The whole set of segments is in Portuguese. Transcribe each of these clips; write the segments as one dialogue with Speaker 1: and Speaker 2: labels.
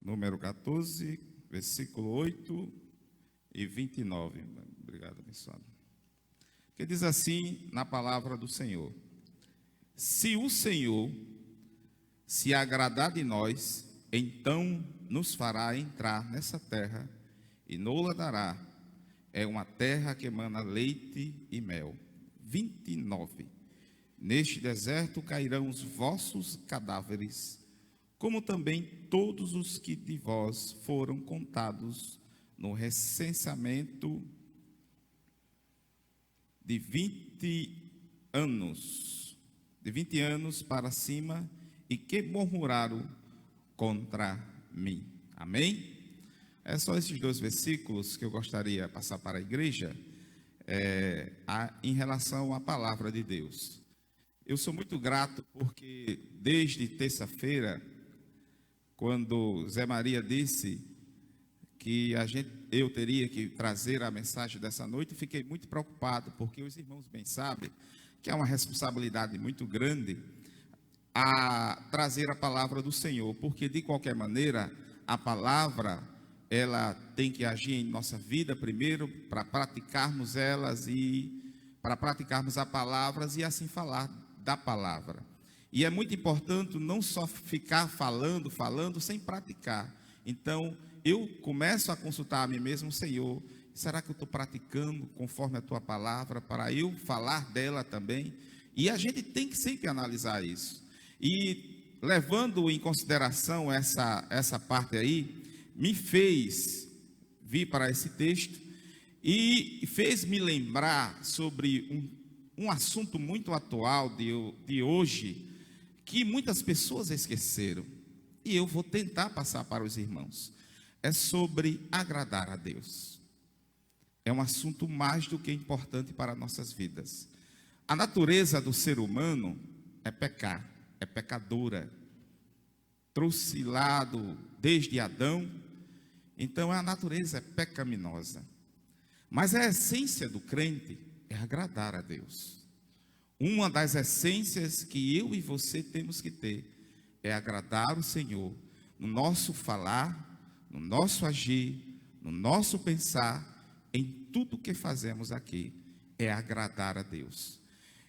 Speaker 1: número 14, versículo 8 e 29. Obrigado, abençoado. Que diz assim na palavra do Senhor: se o Senhor se agradar de nós, então nos fará entrar nessa terra e nos dará. É uma terra que emana leite e mel. 29. Neste deserto cairão os vossos cadáveres, como também todos os que de vós foram contados no recenseamento de 20 anos para cima, e que murmuraram contra mim. Amém? É só esses dois versículos que eu gostaria de passar para a igreja, em relação à palavra de Deus. Eu sou muito grato porque desde terça-feira, quando Zé Maria disse que eu teria que trazer a mensagem dessa noite, fiquei muito preocupado, porque os irmãos bem sabem que é uma responsabilidade muito grande a trazer a palavra do Senhor, porque de qualquer maneira a palavra ela tem que agir em nossa vida primeiro para praticarmos elas e para praticarmos a palavra e assim falar da palavra. E é muito importante não só ficar falando sem praticar. Então, eu começo a consultar a mim mesmo: Senhor, será que eu estou praticando conforme a tua palavra para eu falar dela também? E a gente tem que sempre analisar isso. E levando em consideração essa parte aí, me fez vir para esse texto e fez me lembrar sobre um assunto muito atual de hoje, que muitas pessoas esqueceram, e eu vou tentar passar para os irmãos. É sobre agradar a Deus. É um assunto mais do que importante para nossas vidas. A natureza do ser humano é pecar, é pecadora. Trouxe lado desde Adão, então a natureza é pecaminosa. Mas a essência do crente é agradar a Deus. Uma das essências que eu e você temos que ter é agradar o Senhor no nosso falar, no nosso agir, no nosso pensar, em tudo que fazemos aqui, é agradar a Deus.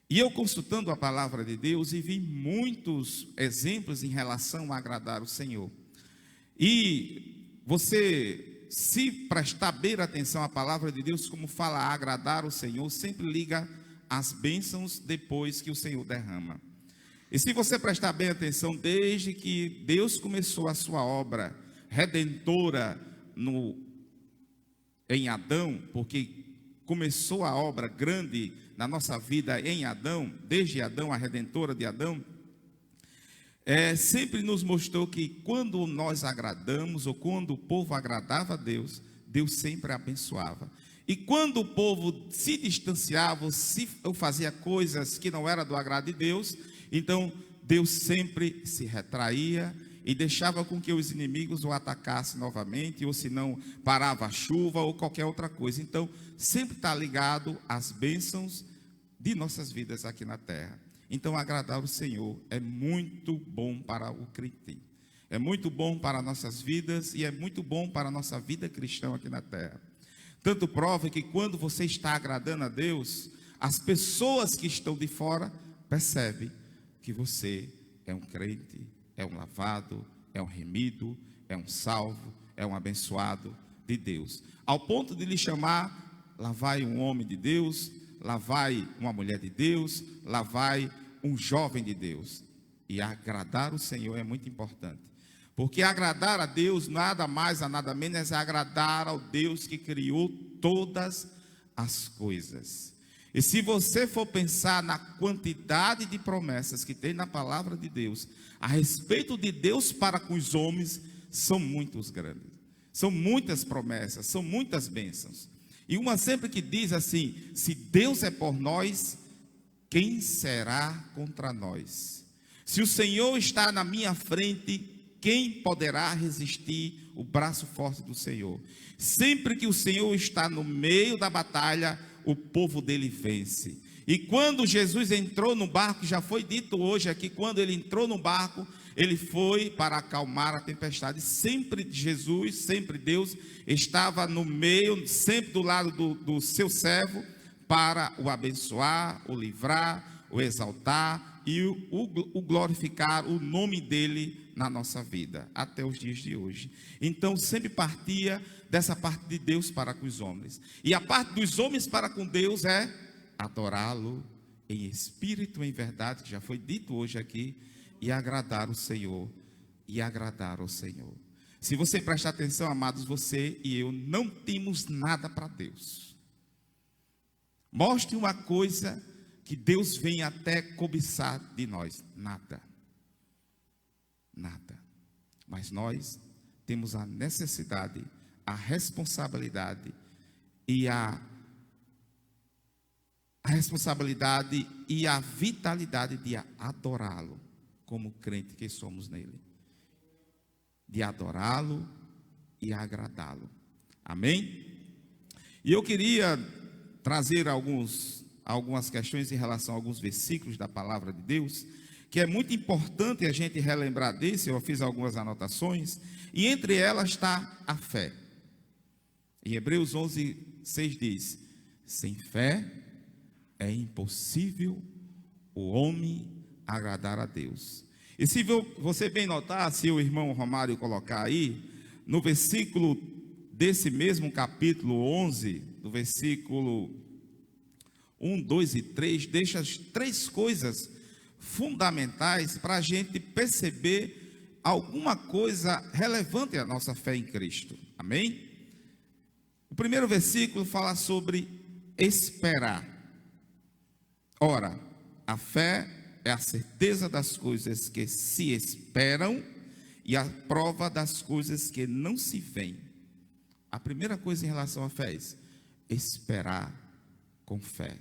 Speaker 1: E eu, consultando a palavra de Deus, e vi muitos exemplos em relação a agradar o Senhor. E você, se prestar bem atenção à palavra de Deus, como fala agradar o Senhor, sempre liga as bênçãos depois que o Senhor derrama. E se você prestar bem atenção, desde que Deus começou a sua obra redentora em Adão, porque começou a obra grande na nossa vida em Adão, desde Adão, a redentora de Adão, sempre nos mostrou que quando nós agradamos, ou quando o povo agradava a Deus, Deus sempre abençoava. E quando o povo se distanciava, ou fazia coisas que não eram do agrado de Deus, então Deus sempre se retraía e deixava com que os inimigos o atacassem novamente, ou se não, parava a chuva ou qualquer outra coisa. Então, sempre está ligado às bênçãos de nossas vidas aqui na terra. Então, agradar o Senhor é muito bom para o crente. É muito bom para nossas vidas e é muito bom para a nossa vida cristã aqui na terra. Tanto prova que quando você está agradando a Deus, as pessoas que estão de fora percebem que você é um crente, é um lavado, é um remido, é um salvo, é um abençoado de Deus. Ao ponto de lhe chamar: lá vai um homem de Deus, lá vai uma mulher de Deus, lá vai um jovem de Deus. E agradar o Senhor é muito importante. Porque agradar a Deus nada mais, nada menos é agradar ao Deus que criou todas as coisas. E se você for pensar na quantidade de promessas que tem na palavra de Deus a respeito de Deus para com os homens, são muitos grandes. São muitas promessas, são muitas bênçãos. E uma sempre que diz assim: se Deus é por nós, quem será contra nós? Se o Senhor está na minha frente, quem poderá resistir o braço forte do Senhor? Sempre que o Senhor está no meio da batalha, o povo dele vence. E quando Jesus entrou no barco, já foi dito hoje aqui, quando ele entrou no barco, ele foi para acalmar a tempestade. Sempre Jesus, sempre Deus estava no meio, sempre do lado do seu servo, para o abençoar, o livrar, o exaltar e o glorificar o nome dele na nossa vida, até os dias de hoje. Então sempre partia dessa parte de Deus para com os homens, e a parte dos homens para com Deus é adorá-lo em espírito e em verdade, que já foi dito hoje aqui, e agradar o Senhor, e agradar o Senhor. Se você prestar atenção, amados, você e eu não temos nada para Deus. Mostre uma coisa que Deus vem até cobiçar de nós. Nada. Nada. Mas nós temos a necessidade, a responsabilidade e a responsabilidade e a vitalidade de adorá-lo, como crente que somos nele. De adorá-lo e agradá-lo. Amém? E eu queria trazer algumas questões em relação a alguns versículos da palavra de Deus, que é muito importante a gente relembrar desse. Eu fiz algumas anotações, e entre elas está a fé. Em Hebreus 11:6 diz: sem fé é impossível o homem agradar a Deus. E se você bem notar, se o irmão Romário colocar aí, no versículo desse mesmo capítulo 11, do versículo 1, 2 e 3, deixa as 3 coisas fundamentais para a gente perceber alguma coisa relevante à nossa fé em Cristo. Amém? O primeiro versículo fala sobre esperar. Ora, a fé é a certeza das coisas que se esperam e a prova das coisas que não se veem. A primeira coisa em relação à fé é esperar com fé.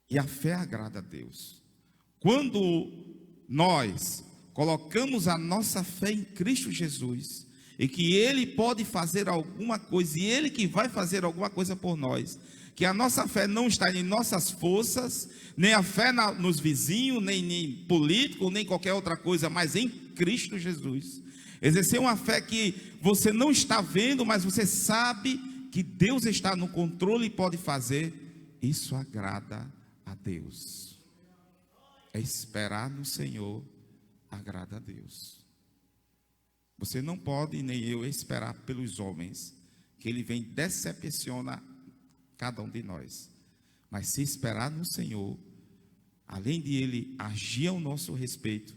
Speaker 1: E a fé agrada a Deus. Quando nós colocamos a nossa fé em Cristo Jesus, e que Ele pode fazer alguma coisa, e Ele que vai fazer alguma coisa por nós, que a nossa fé não está em nossas forças, nem a fé nos vizinhos, nem em político, nem qualquer outra coisa, mas em Cristo Jesus. Exercer uma fé que você não está vendo, mas você sabe que Deus está no controle e pode fazer, isso agrada a Deus. É esperar no Senhor, agrada a Deus. Você não pode, nem eu, esperar pelos homens, que Ele vem decepciona cada um de nós. Mas se esperar no Senhor, além de Ele agir ao nosso respeito,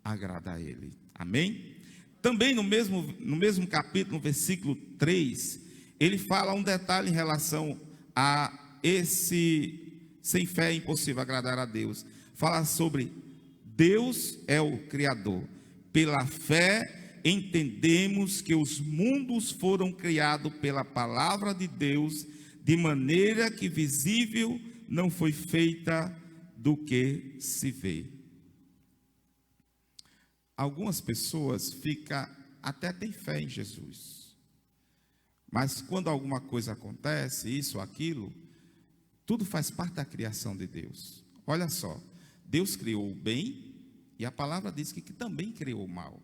Speaker 1: agrada a Ele. Amém? Também no mesmo capítulo, no versículo 3, ele fala um detalhe em relação a esse sem fé é impossível agradar a Deus. Fala sobre Deus é o Criador. Pela fé entendemos que os mundos foram criados pela palavra de Deus, de maneira que visível não foi feita do que se vê. Algumas pessoas até têm fé em Jesus, mas quando alguma coisa acontece, isso ou aquilo, tudo faz parte da criação de Deus. Olha só, Deus criou o bem e a palavra diz que também criou o mal.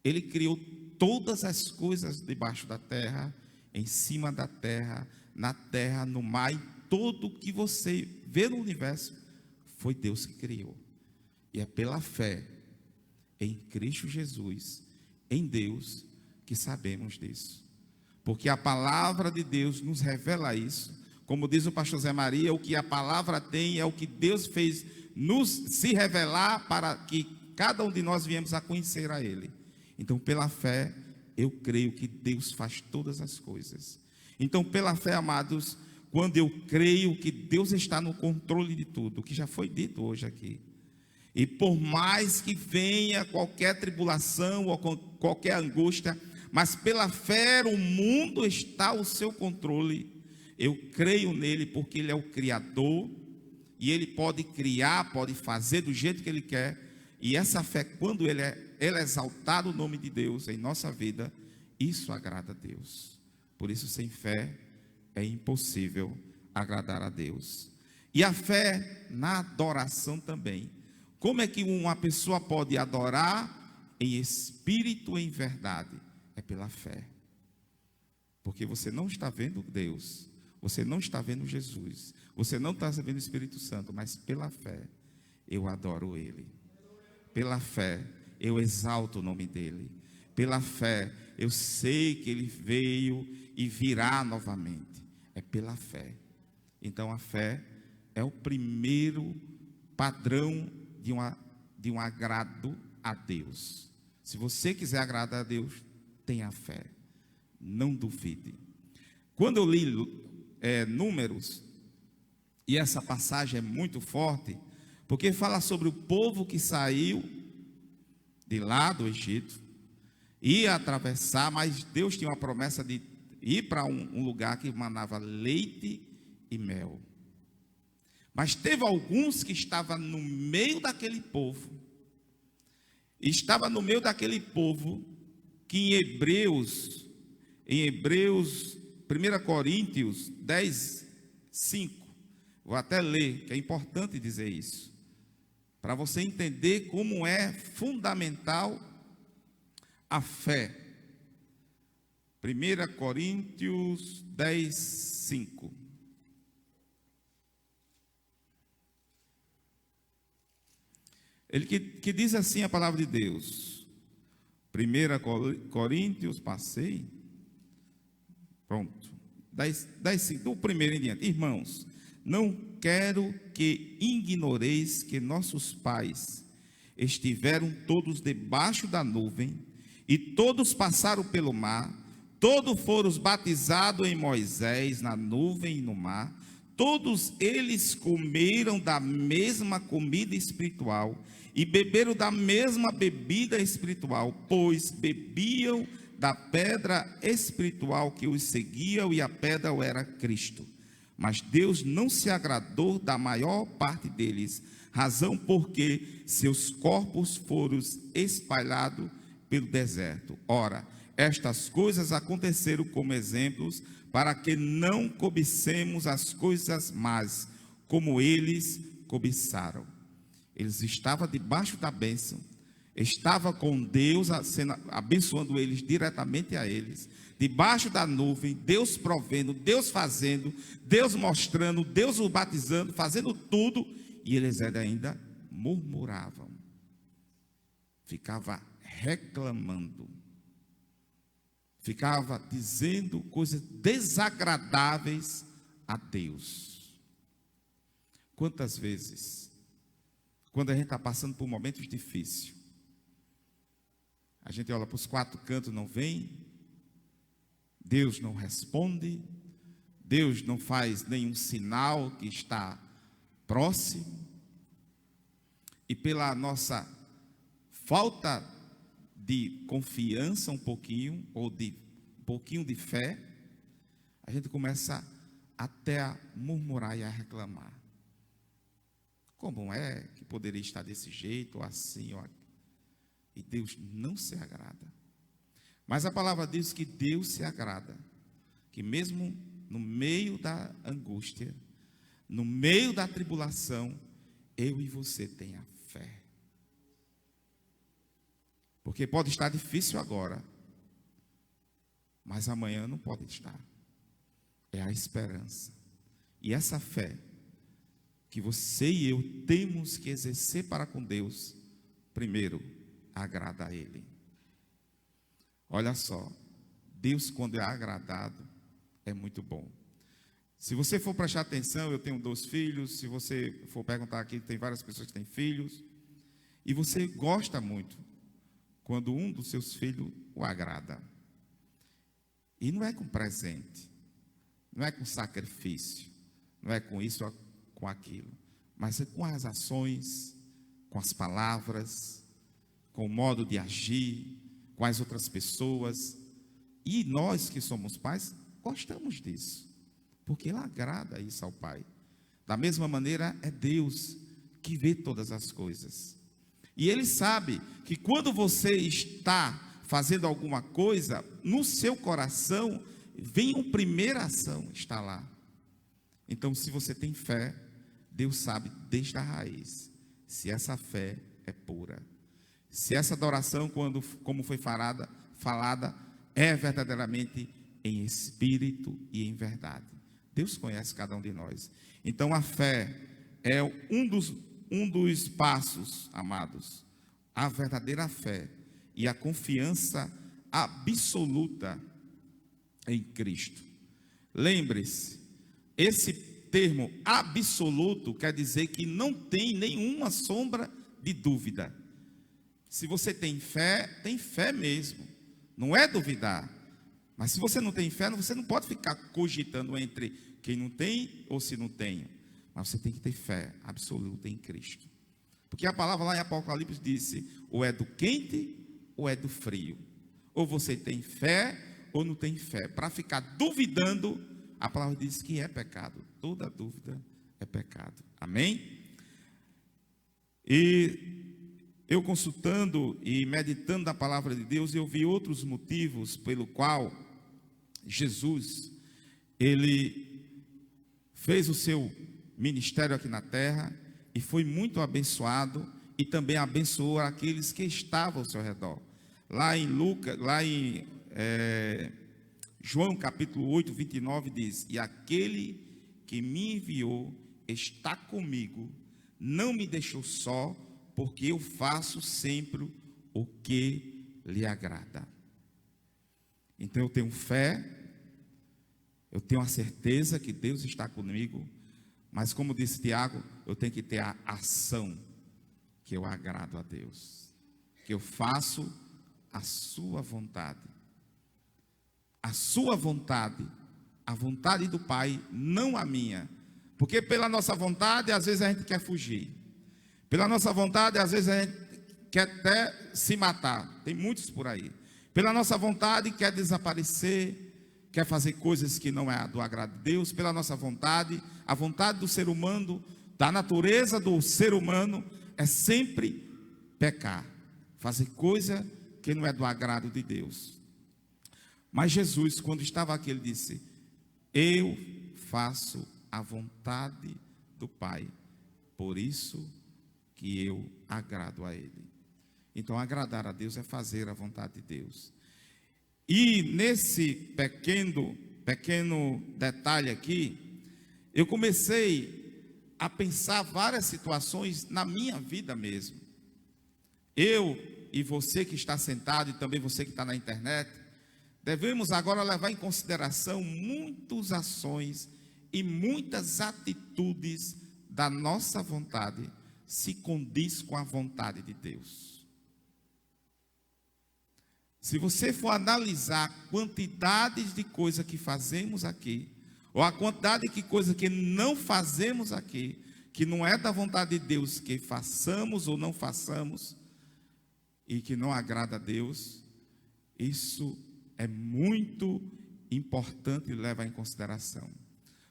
Speaker 1: Ele criou todas as coisas debaixo da terra, em cima da terra, na terra, no mar, e tudo que você vê no universo foi Deus que criou. E é pela fé em Cristo Jesus, em Deus, que sabemos disso. Porque a palavra de Deus nos revela isso. Como diz o pastor Zé Maria, o que a palavra tem é o que Deus fez se revelar para que cada um de nós viemos a conhecer a Ele. Então, pela fé, eu creio que Deus faz todas as coisas. Então, pela fé, amados, quando eu creio que Deus está no controle de tudo, o que já foi dito hoje aqui, e por mais que venha qualquer tribulação ou qualquer angústia, mas pela fé o mundo está ao seu controle, eu creio nele porque ele é o Criador, e ele pode criar, pode fazer do jeito que ele quer, e essa fé, quando ele é exaltado o nome de Deus em nossa vida, isso agrada a Deus. Por isso, sem fé é impossível agradar a Deus. E a fé na adoração também. Como é que uma pessoa pode adorar em espírito e em verdade? É pela fé. Porque você não está vendo Deus, você não está vendo Jesus, você não está vendo o Espírito Santo, mas pela fé eu adoro Ele. Pela fé eu exalto o nome dEle. Pela fé eu sei que Ele veio e virá novamente. É pela fé. Então a fé é o primeiro padrão de um agrado a Deus. Se você quiser agradar a Deus, tenha fé. Não duvide. Quando eu li Números, e essa passagem é muito forte, porque fala sobre o povo que saiu de lá do Egito, ia atravessar, mas Deus tinha uma promessa de ir para um lugar que manava leite e mel. Mas teve alguns que estavam no meio daquele povo, que em Hebreus, 1 Coríntios 10, 5, vou até ler, que é importante dizer isso, para você entender como é fundamental a fé. 1 Coríntios 10, 5. Ele que diz assim a palavra de Deus. 1 Coríntios, passei. Pronto. 10, 5, do primeiro em diante. Irmãos, não quero que ignoreis que nossos pais estiveram todos debaixo da nuvem, e todos passaram pelo mar, todos foram batizados em Moisés, na nuvem e no mar, todos eles comeram da mesma comida espiritual, e beberam da mesma bebida espiritual, pois bebiam da pedra espiritual que os seguia, e a pedra era Cristo. Mas Deus não se agradou da maior parte deles, razão porque seus corpos foram espalhados pelo deserto. Ora, estas coisas aconteceram como exemplos, para que não cobicemos as coisas más, como eles cobiçaram. Eles estavam debaixo da bênção, estavam com Deus, abençoando eles diretamente a eles, debaixo da nuvem, Deus provendo, Deus fazendo, Deus mostrando, Deus o batizando, fazendo tudo, e eles ainda murmuravam, ficava reclamando, ficava dizendo coisas desagradáveis a Deus. Quantas vezes, quando a gente está passando por momentos difíceis, a gente olha para os quatro cantos, não vem, Deus não responde, Deus não faz nenhum sinal que está próximo, e pela nossa falta de confiança um pouquinho, ou de um pouquinho de fé, a gente começa até a murmurar e a reclamar. Como é que poderia estar desse jeito, ou assim, ou aqui? E Deus não se agrada. Mas a palavra diz que Deus se agrada, que mesmo no meio da angústia, no meio da tribulação, eu e você tenha fé. Porque pode estar difícil agora, mas amanhã não pode estar. É a esperança. E essa fé que você e eu temos que exercer para com Deus, primeiro, agrada a Ele. Olha só, Deus, quando é agradado, é muito bom. Se você for prestar atenção, eu tenho 2 filhos, se você for perguntar aqui, tem várias pessoas que têm filhos, e você gosta muito quando um dos seus filhos o agrada. E não é com presente, não é com sacrifício, não é com isso ou com aquilo, mas é com as ações, com as palavras, com o modo de agir, com as outras pessoas. E nós que somos pais, gostamos disso, porque Ele agrada isso ao Pai. Da mesma maneira, é Deus que vê todas as coisas. E Ele sabe que quando você está fazendo alguma coisa, no seu coração, vem uma primeira ação, está lá. Então, se você tem fé, Deus sabe desde a raiz se essa fé é pura. Se essa adoração, como foi falada, é verdadeiramente em espírito e em verdade. Deus conhece cada um de nós. Então a fé é um dos passos, amados, a verdadeira fé e a confiança absoluta em Cristo. Lembre-se, esse termo absoluto quer dizer que não tem nenhuma sombra de dúvida. Se você tem fé mesmo, não é duvidar. Mas se você não tem fé, você não pode ficar cogitando entre quem não tem ou se não tem. Mas você tem que ter fé absoluta em Cristo. Porque a palavra lá em Apocalipse disse, ou é do quente ou é do frio. Ou você tem fé ou não tem fé. Para ficar duvidando, a palavra diz que é pecado. Toda dúvida é pecado. Amém? E eu consultando e meditando na palavra de Deus, eu vi outros motivos pelo qual Jesus, ele fez o seu ministério aqui na terra e foi muito abençoado e também abençoou aqueles que estavam ao seu redor. Lá em João capítulo 8, 29 diz, e aquele que me enviou está comigo, não me deixou só, porque eu faço sempre o que lhe agrada. Então eu tenho fé, eu tenho a certeza que Deus está comigo, mas como disse Tiago, eu tenho que ter a ação que eu agrado a Deus, que eu faço a sua vontade. A sua vontade, a vontade do Pai, não a minha. Porque pela nossa vontade, às vezes a gente quer fugir. Pela nossa vontade, às vezes a gente quer até se matar. Tem muitos por aí. Pela nossa vontade, quer desaparecer, quer fazer coisas que não é do agrado de Deus. Pela nossa vontade, a vontade do ser humano, da natureza do ser humano, é sempre pecar. Fazer coisa que não é do agrado de Deus. Mas Jesus, quando estava aqui, ele disse, eu faço a vontade do Pai, por isso que eu agrado a Ele. Então, agradar a Deus é fazer a vontade de Deus. E nesse pequeno detalhe aqui, eu comecei a pensar várias situações na minha vida mesmo. Eu e você que está sentado, e também você que está na internet, devemos agora levar em consideração muitas ações e muitas atitudes da nossa vontade se condiz com a vontade de Deus. Se você for analisar a quantidade de coisas que fazemos aqui, ou a quantidade de coisas que não fazemos aqui, que não é da vontade de Deus que façamos ou não façamos, e que não agrada a Deus, isso é muito importante levar em consideração,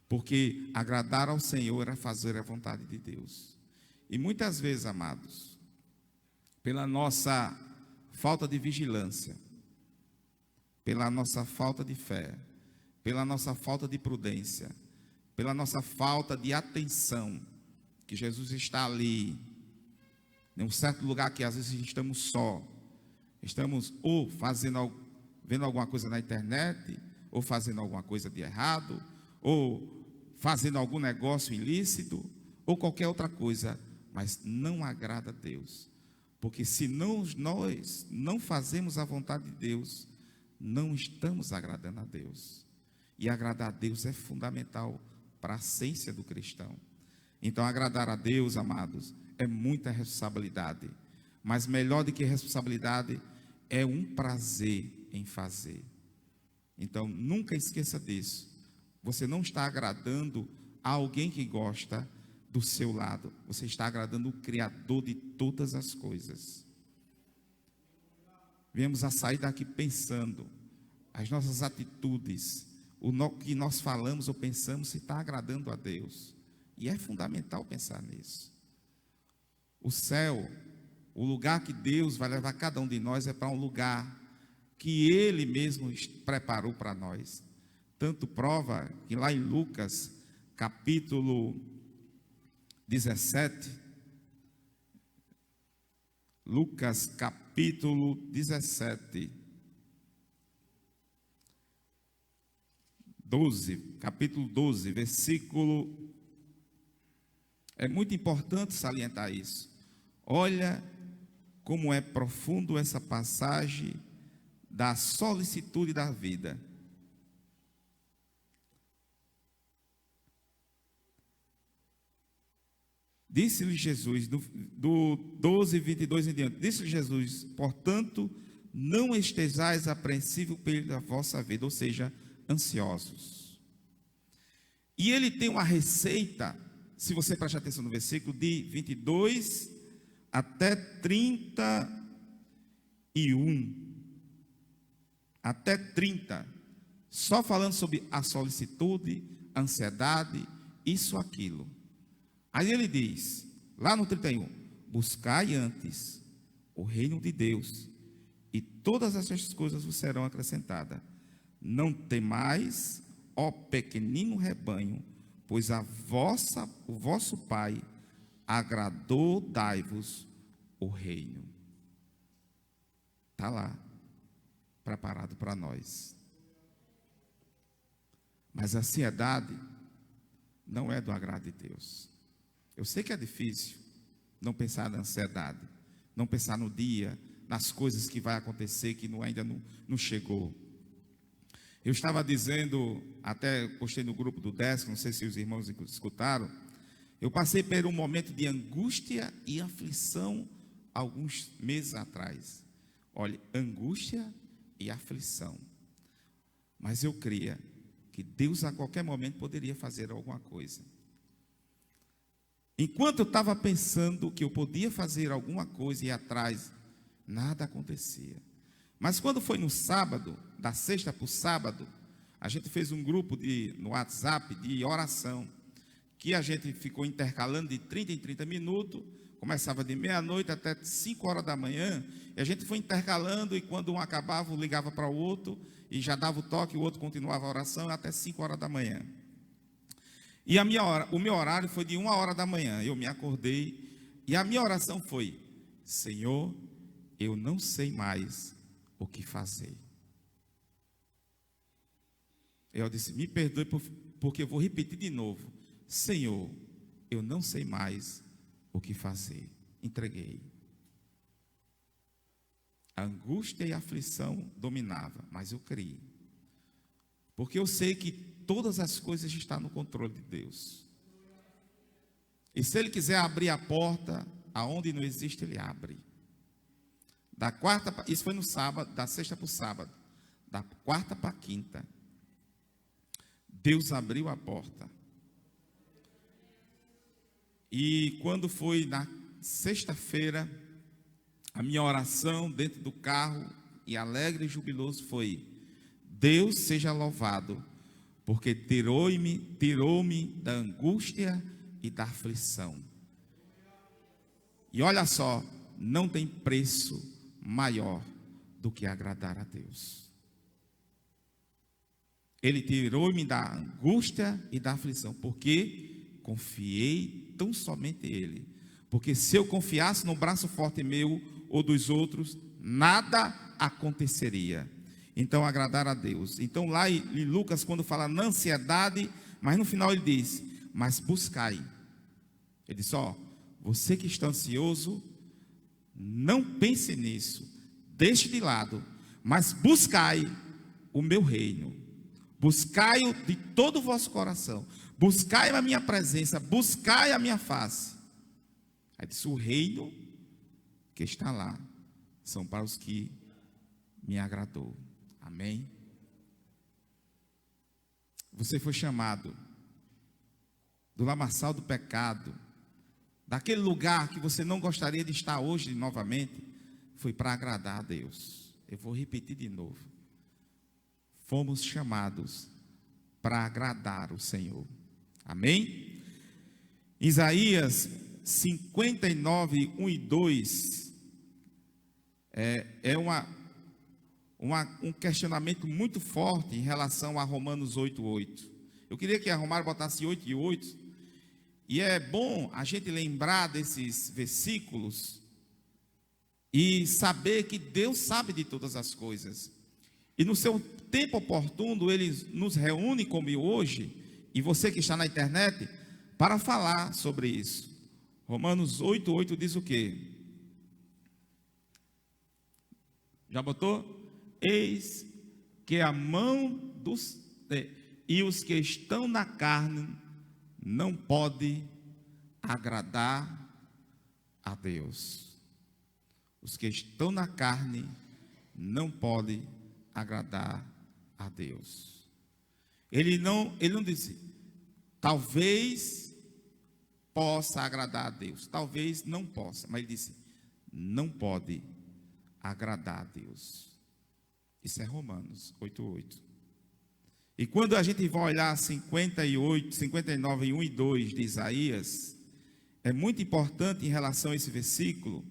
Speaker 1: porque agradar ao Senhor é fazer a vontade de Deus. E muitas vezes, amados, pela nossa falta de vigilância, pela nossa falta de fé, pela nossa falta de prudência, pela nossa falta de atenção, que Jesus está ali, em um certo lugar que às vezes estamos só, estamos ou vendo alguma coisa na internet, ou fazendo alguma coisa de errado, ou fazendo algum negócio ilícito, ou qualquer outra coisa, mas não agrada a Deus. Porque se nós não fazemos a vontade de Deus, não estamos agradando a Deus. E agradar a Deus é fundamental para a essência do cristão. Então, agradar a Deus, amados, é muita responsabilidade. Mas melhor do que responsabilidade, é um prazer em fazer. Então, nunca esqueça disso. Você não está agradando a alguém que gosta do seu lado. Você está agradando o Criador de todas as coisas. Viemos a sair daqui pensando as nossas atitudes, o que nós falamos ou pensamos, se está agradando a Deus. E é fundamental pensar nisso. O céu, o lugar que Deus vai levar cada um de nós é para um lugar que Ele mesmo preparou para nós. Tanto prova que lá em Lucas, capítulo 17, Lucas capítulo 17. 12, capítulo 12, versículo. É muito importante salientar isso. Olha como é profundo essa passagem da solicitude da vida. Disse-lhe Jesus, do 12, 22 em diante, disse-lhe Jesus, portanto, não estejais apreensivos pela vossa vida, ou seja, ansiosos. E ele tem uma receita, se você prestar atenção no versículo, de 22 até 31. Até 30. Só falando sobre a solicitude, a ansiedade, isso, aquilo. Aí ele diz, lá no 31, buscai antes o reino de Deus, e todas essas coisas vos serão acrescentadas. Não temais, ó pequenino rebanho, pois o vosso Pai agradou dar-vos o reino. Está lá, preparado para nós. Mas a ansiedade não é do agrado de Deus. Eu sei que é difícil não pensar na ansiedade, não pensar no dia, nas coisas que vai acontecer, que ainda não chegou. Eu estava dizendo, até postei no grupo do 10, não sei se os irmãos escutaram, eu passei por um momento de angústia e aflição alguns meses atrás. Olha, angústia e aflição. Mas eu cria que Deus a qualquer momento poderia fazer alguma coisa. Enquanto eu estava pensando que eu podia fazer alguma coisa e ir atrás, nada acontecia. Mas quando foi no sábado, da sexta para o sábado, a gente fez um grupo no WhatsApp de oração, que a gente ficou intercalando de 30 em 30 minutos, começava de meia-noite até 5 horas da manhã, e a gente foi intercalando, e quando um acabava, ligava para o outro, e já dava o toque, o outro continuava a oração até 5 horas da manhã. E o meu horário foi de 1 hora da manhã, eu me acordei, e a minha oração foi, Senhor, eu não sei mais o que fazer. Eu disse, me perdoe porque eu vou repetir de novo. Senhor, eu não sei mais o que fazer. Entreguei. A angústia e a aflição dominava, mas eu criei. Porque eu sei que todas as coisas estão no controle de Deus. E se Ele quiser abrir a porta, aonde não existe, Ele abre. Isso foi no sábado, da sexta para o sábado. Da quarta para a quinta. Deus abriu a porta. E quando foi na sexta-feira, a minha oração dentro do carro, e alegre e jubiloso, foi: Deus seja louvado, porque tirou-me da angústia e da aflição. E olha só, não tem preço maior do que agradar a Deus. Ele tirou-me da angústia e da aflição, porque confiei tão somente Ele. Porque se eu confiasse no braço forte meu ou dos outros, nada aconteceria. Então, agradar a Deus. Então, lá em Lucas, quando fala na ansiedade, mas no final ele diz, mas buscai. Ele diz, você que está ansioso, não pense nisso, deixe de lado, mas buscai o meu reino, buscai-o de todo o vosso coração, buscai a minha presença, buscai a minha face. Aí diz, o reino que está lá, são para os que me agradou. Amém? Você foi chamado do lamaçal do pecado, daquele lugar que você não gostaria de estar hoje novamente, foi para agradar a Deus. Eu vou repetir de novo. Fomos chamados para agradar o Senhor. Amém? Isaías 59, 1 e 2 um questionamento muito forte em relação a Romanos 8:8. Eu queria que a Romário botasse 8 e 8. E é bom a gente lembrar desses versículos, e saber que Deus sabe de todas as coisas. E no seu tempo oportuno, Ele nos reúne como hoje, e você que está na internet, para falar sobre isso. Romanos 8:8 diz o quê? Já botou? Eis que a mão dos... e os que estão na carne não pode agradar a Deus. Os que estão na carne não podem agradar a Deus. Ele não disse, talvez possa agradar a Deus, talvez não possa, mas ele disse, não pode agradar a Deus. Isso é Romanos 8:8. E quando a gente vai olhar 58, 59, 1 e 2 de Isaías, é muito importante em relação a esse versículo,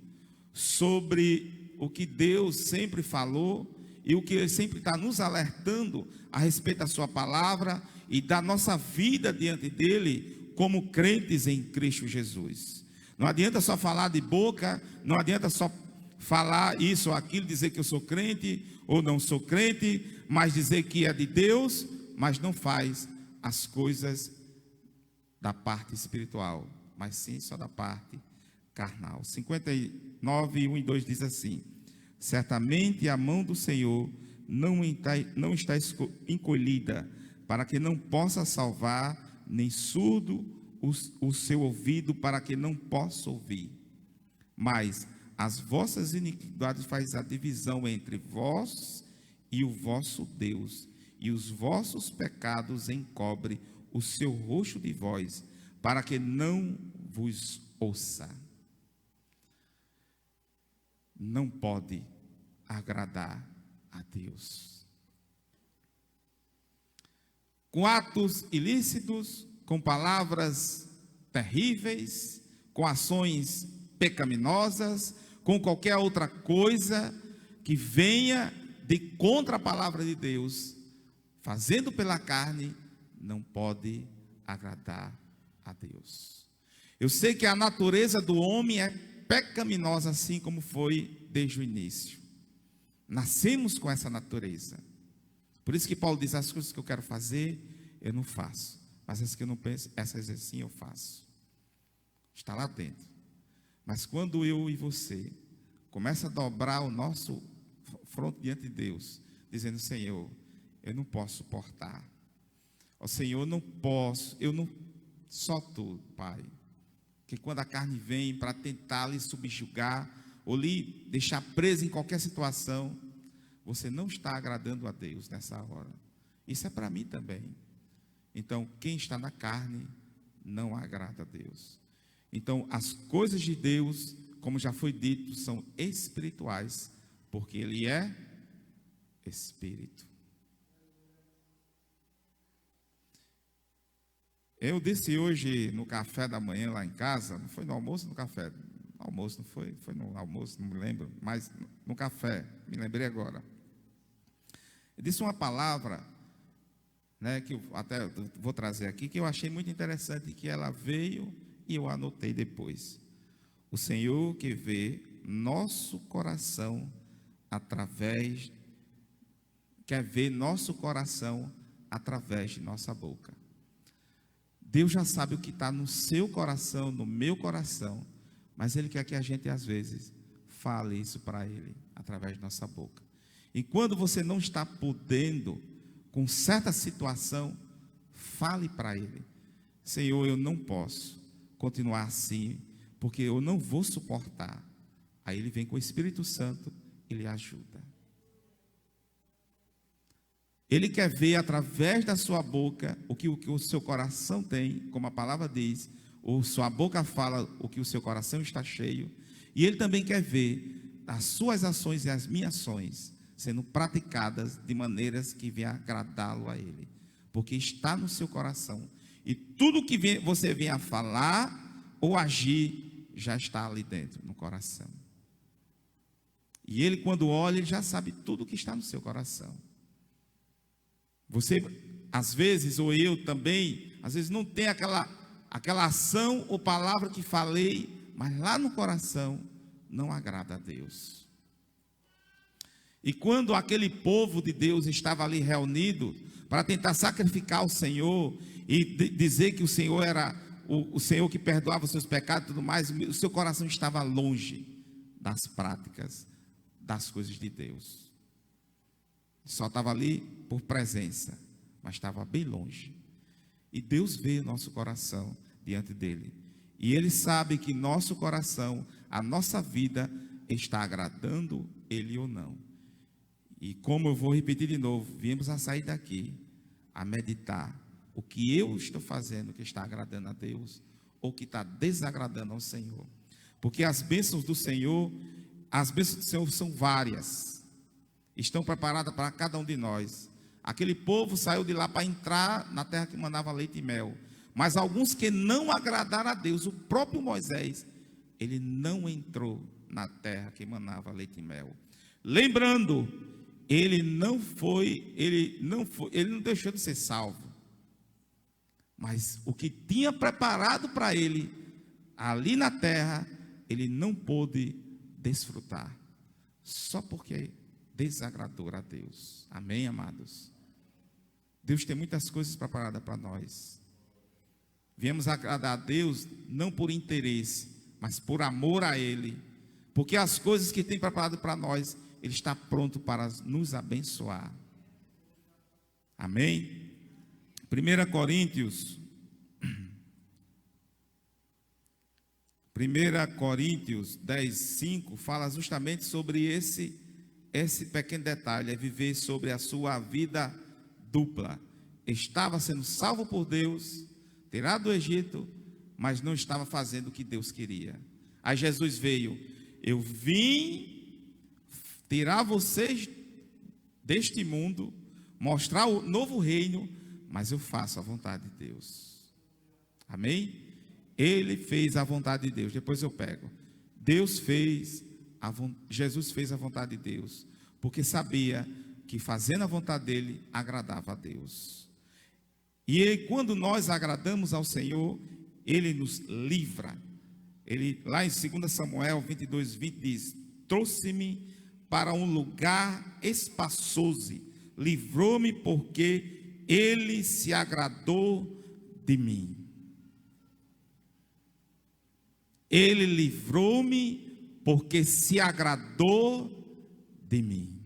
Speaker 1: sobre o que Deus sempre falou e o que Ele sempre está nos alertando a respeito da sua palavra e da nossa vida diante dEle como crentes em Cristo Jesus. Não adianta só falar de boca, não adianta só falar isso ou aquilo, dizer que eu sou crente ou não sou crente, mas dizer que é de Deus, mas não faz as coisas da parte espiritual, mas sim só da parte carnal. 59, 1 e 2 diz assim: certamente a mão do Senhor não está encolhida, para que não possa salvar, nem surdo o seu ouvido, para que não possa ouvir. Mas as vossas iniquidades faz a divisão entre vós e o vosso Deus, e os vossos pecados encobre o seu rosto de vós, para que não vos ouça. Não pode agradar a Deus. Com atos ilícitos, com palavras terríveis, com ações pecaminosas, com qualquer outra coisa que venha de contra a palavra de Deus, fazendo pela carne, não pode agradar a Deus. Eu sei que a natureza do homem é pecaminosa, assim como foi desde o início. Nascemos com essa natureza. Por isso que Paulo diz, as coisas que eu quero fazer, eu não faço. Mas as que eu não penso, essas assim eu faço. Está lá dentro. Mas quando eu e você começa a dobrar o nosso fronte diante de Deus, dizendo, Senhor, eu não posso suportar. Ó Senhor, eu não posso, eu não, só Tu, Pai. Que quando a carne vem para tentar lhe subjugar, ou lhe deixar preso em qualquer situação, você não está agradando a Deus nessa hora. Isso é para mim também. Então, quem está na carne, não agrada a Deus. Então, as coisas de Deus, como já foi dito, são espirituais, porque Ele é Espírito. Eu disse hoje no café da manhã lá em casa, não foi no almoço ou no café? No almoço não foi? Foi no almoço, não me lembro, mas no café, me lembrei agora. Eu disse uma palavra, né, que eu até vou trazer aqui, que eu achei muito interessante, que ela veio e eu anotei depois. O Senhor que vê nosso coração através, quer ver nosso coração através de nossa boca. Deus já sabe o que está no seu coração, no meu coração, mas Ele quer que a gente, às vezes, fale isso para Ele, através de nossa boca. E quando você não está podendo, com certa situação, fale para Ele, Senhor, eu não posso continuar assim, porque eu não vou suportar. Aí Ele vem com o Espírito Santo e lhe ajuda. Ele quer ver através da sua boca o que o seu coração tem, como a palavra diz, ou sua boca fala o que o seu coração está cheio, e Ele também quer ver as suas ações e as minhas ações sendo praticadas de maneiras que venham agradá-lo a Ele, porque está no seu coração, e tudo que você venha falar ou agir, já está ali dentro, no coração. E Ele, quando olha, Ele já sabe tudo o que está no seu coração. Você, às vezes, ou eu também, às vezes não tem aquela ação ou palavra que falei, mas lá no coração não agrada a Deus. E quando aquele povo de Deus estava ali reunido para tentar sacrificar o Senhor e dizer que o Senhor era o Senhor que perdoava os seus pecados e tudo mais, o seu coração estava longe das práticas, das coisas de Deus. Só estava ali por presença, mas estava bem longe. E Deus vê o nosso coração diante dele. E ele sabe que nosso coração, a nossa vida, está agradando ele ou não. E como eu vou repetir de novo, viemos a sair daqui, a meditar o que eu estou fazendo que está agradando a Deus, ou que está desagradando ao Senhor. Porque as bênçãos do Senhor são várias, estão preparadas para cada um de nós. Aquele povo saiu de lá para entrar na terra que manava leite e mel, mas alguns que não agradaram a Deus, o próprio Moisés, ele não entrou na terra que manava leite e mel. Lembrando, ele não deixou de ser salvo, mas o que tinha preparado para ele ali na terra, ele não pôde desfrutar, só porque desagradou a Deus. Amém, amados? Deus tem muitas coisas preparadas para nós. Viemos agradar a Deus não por interesse, mas por amor a Ele, porque as coisas que tem preparado para nós, Ele está pronto para nos abençoar. Amém? 1 Coríntios 10:5 fala justamente sobre esse pequeno detalhe, é viver sobre a sua vida dupla. Estava sendo salvo por Deus, tirado do Egito, mas não estava fazendo o que Deus queria. Aí Jesus veio: eu vim tirar vocês deste mundo, mostrar o novo reino, mas eu faço a vontade de Deus. Amém? Ele fez a vontade de Deus. Depois eu pego. Jesus fez a vontade de Deus, porque sabia que fazendo a vontade dele agradava a Deus. E quando nós agradamos ao Senhor, Ele nos livra. Ele, lá em 2 Samuel 22:20 diz: trouxe-me para um lugar espaçoso, livrou-me porque Ele se agradou de mim. Ele livrou-me porque se agradou de mim.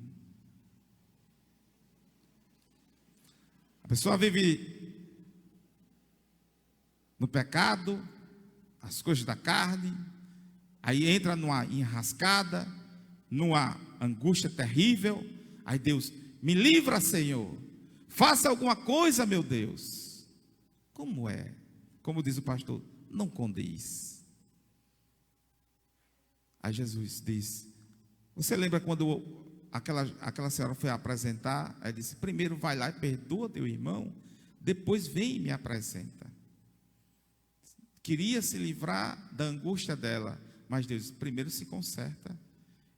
Speaker 1: A pessoa vive no pecado, as coisas da carne, aí entra numa enrascada, numa angústia terrível. Aí Deus: me livra, Senhor, faça alguma coisa, meu Deus. Como é? Como diz o pastor, não condeis. Aí Jesus diz: você lembra quando aquela senhora foi apresentar? Aí disse: primeiro vai lá e perdoa teu irmão, depois vem e me apresenta. Queria se livrar da angústia dela, mas Deus primeiro se conserta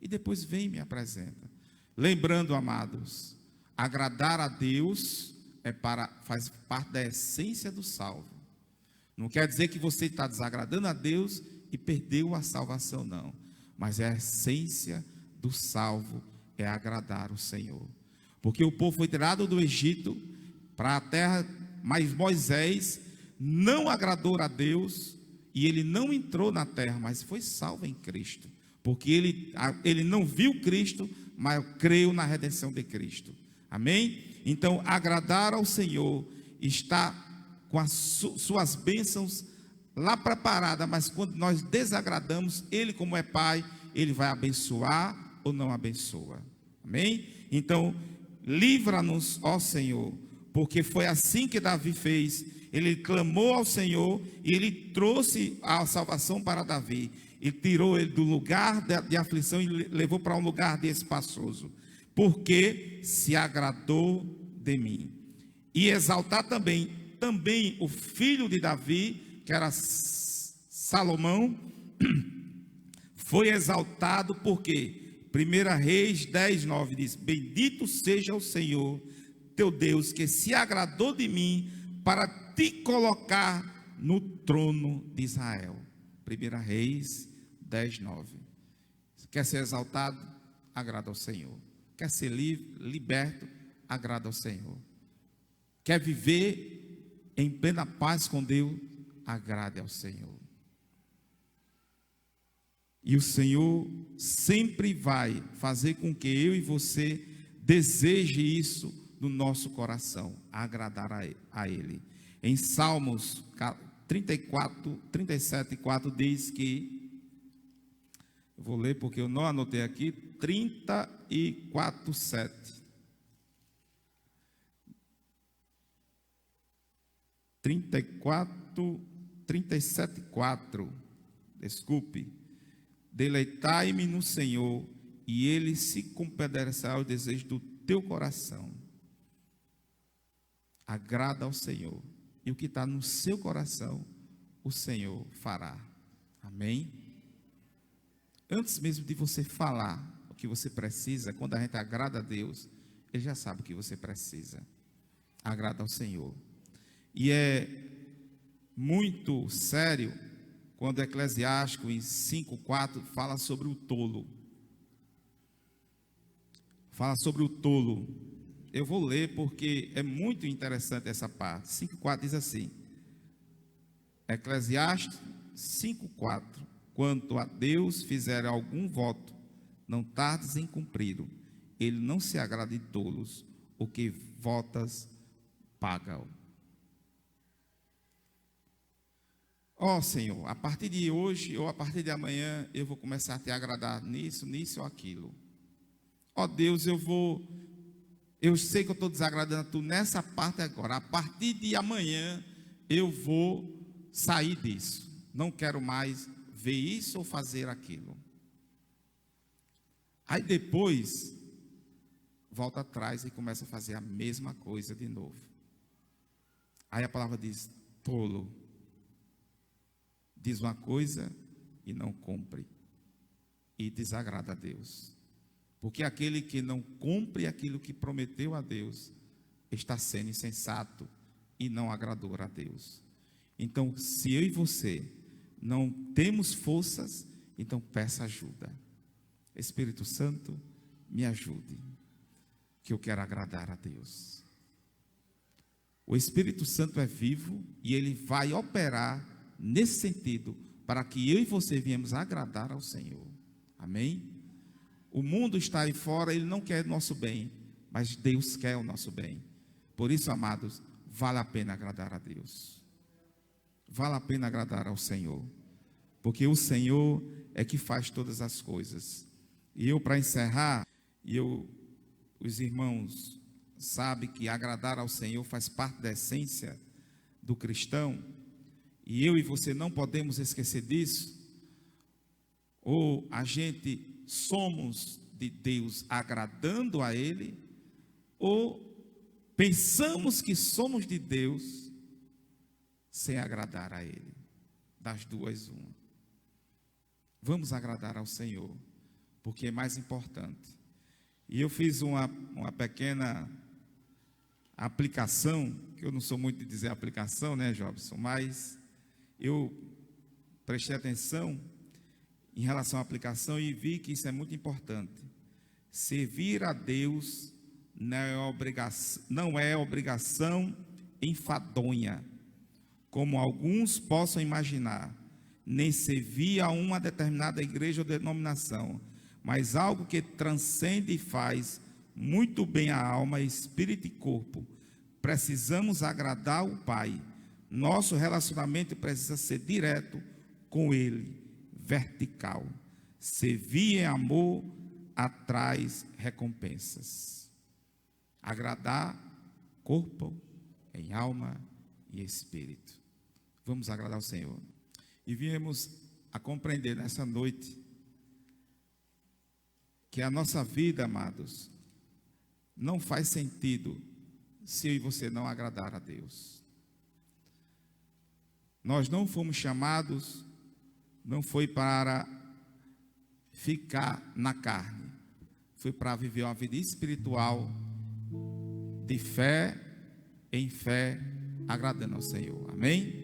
Speaker 1: e depois vem e me apresenta. Lembrando, amados, agradar a Deus faz parte da essência do salvo. Não quer dizer que você está desagradando a Deus e perdeu a salvação, não. Mas a essência do salvo é agradar o Senhor. Porque o povo foi tirado do Egito para a terra, mas Moisés não agradou a Deus e ele não entrou na terra, mas foi salvo em Cristo. Porque ele não viu Cristo, mas creu na redenção de Cristo. Amém? Então, agradar ao Senhor está com as suas bênçãos lá preparada, mas quando nós desagradamos, Ele, como é Pai, Ele vai abençoar ou não abençoa. Amém? Então, livra-nos, ó Senhor, porque foi assim que Davi fez. Ele clamou ao Senhor e Ele trouxe a salvação para Davi. E tirou ele do lugar de aflição e levou para um lugar de espaçoso, porque se agradou de mim. E exaltar também o filho de Davi, que era Salomão, foi exaltado porque 1 Reis 10:9 diz: bendito seja o Senhor teu Deus, que se agradou de mim para te colocar no trono de Israel. 1 Reis 10:9. Quer ser exaltado? Agrada ao Senhor. Quer ser livre, liberto? Agrada ao Senhor. Quer viver em plena paz com Deus? Agrade ao Senhor. E o Senhor sempre vai fazer com que eu e você deseje isso no nosso coração, agradar a Ele. Em Salmos 37:4 diz que, eu vou ler porque eu não anotei aqui, 37:4. Desculpe. Deleitai-me no Senhor, e Ele se compadecerá ao desejo do teu coração. Agrada ao Senhor, e o que está no seu coração, o Senhor fará. Amém? Antes mesmo de você falar o que você precisa, quando a gente agrada a Deus, Ele já sabe o que você precisa. Agrada ao Senhor. E é muito sério quando Eclesiástico, em 5:4, fala sobre o tolo. Fala sobre o tolo. Eu vou ler porque é muito interessante essa parte. 5:4 diz assim: Eclesiastes 5:4: quanto a Deus fizer algum voto, não tardes em cumpri-lo. Ele não se agrada de tolos, o que votas pagam. Ó Senhor, a partir de hoje ou a partir de amanhã eu vou começar a te agradar nisso ou aquilo. Ó Deus, eu sei que eu estou desagradando a Tu nessa parte agora. A partir de amanhã eu vou sair disso. Não quero mais ver isso ou fazer aquilo. Aí depois volta atrás e começa a fazer a mesma coisa de novo. Aí a palavra diz: tolo. Diz uma coisa e não cumpre, e desagrada a Deus, porque aquele que não cumpre aquilo que prometeu a Deus, está sendo insensato e não agradou a Deus. Então, se eu e você não temos forças, então peça ajuda. Espírito Santo, me ajude, que eu quero agradar a Deus. O Espírito Santo é vivo e ele vai operar nesse sentido, para que eu e você viemos agradar ao Senhor. Amém? O mundo está aí fora, ele não quer o nosso bem, mas Deus quer o nosso bem. Por isso, amados, vale a pena agradar a Deus. Vale a pena agradar ao Senhor, porque o Senhor é que faz todas as coisas. E eu, para encerrar, os irmãos sabem que agradar ao Senhor faz parte da essência do cristão. E eu e você não podemos esquecer disso. Ou a gente somos de Deus agradando a Ele, ou pensamos que somos de Deus sem agradar a Ele. Das duas, uma. Vamos agradar ao Senhor, porque é mais importante. E eu fiz uma pequena aplicação, que eu não sou muito de dizer aplicação, né, Jobson, mas eu prestei atenção em relação à aplicação e vi que isso é muito importante. Servir a Deus não é obrigação enfadonha, como alguns possam imaginar, nem servir a uma determinada igreja ou denominação, mas algo que transcende e faz muito bem à alma, espírito e corpo. Precisamos agradar o Pai. Nosso relacionamento precisa ser direto com Ele, vertical. Servir em amor atrai recompensas. Agradar corpo, em alma e espírito. Vamos agradar o Senhor. E viemos a compreender nessa noite que a nossa vida, amados, não faz sentido se eu e você não agradar a Deus. Nós não fomos chamados, não foi para ficar na carne, foi para viver uma vida espiritual, de fé em fé, agradando ao Senhor. Amém?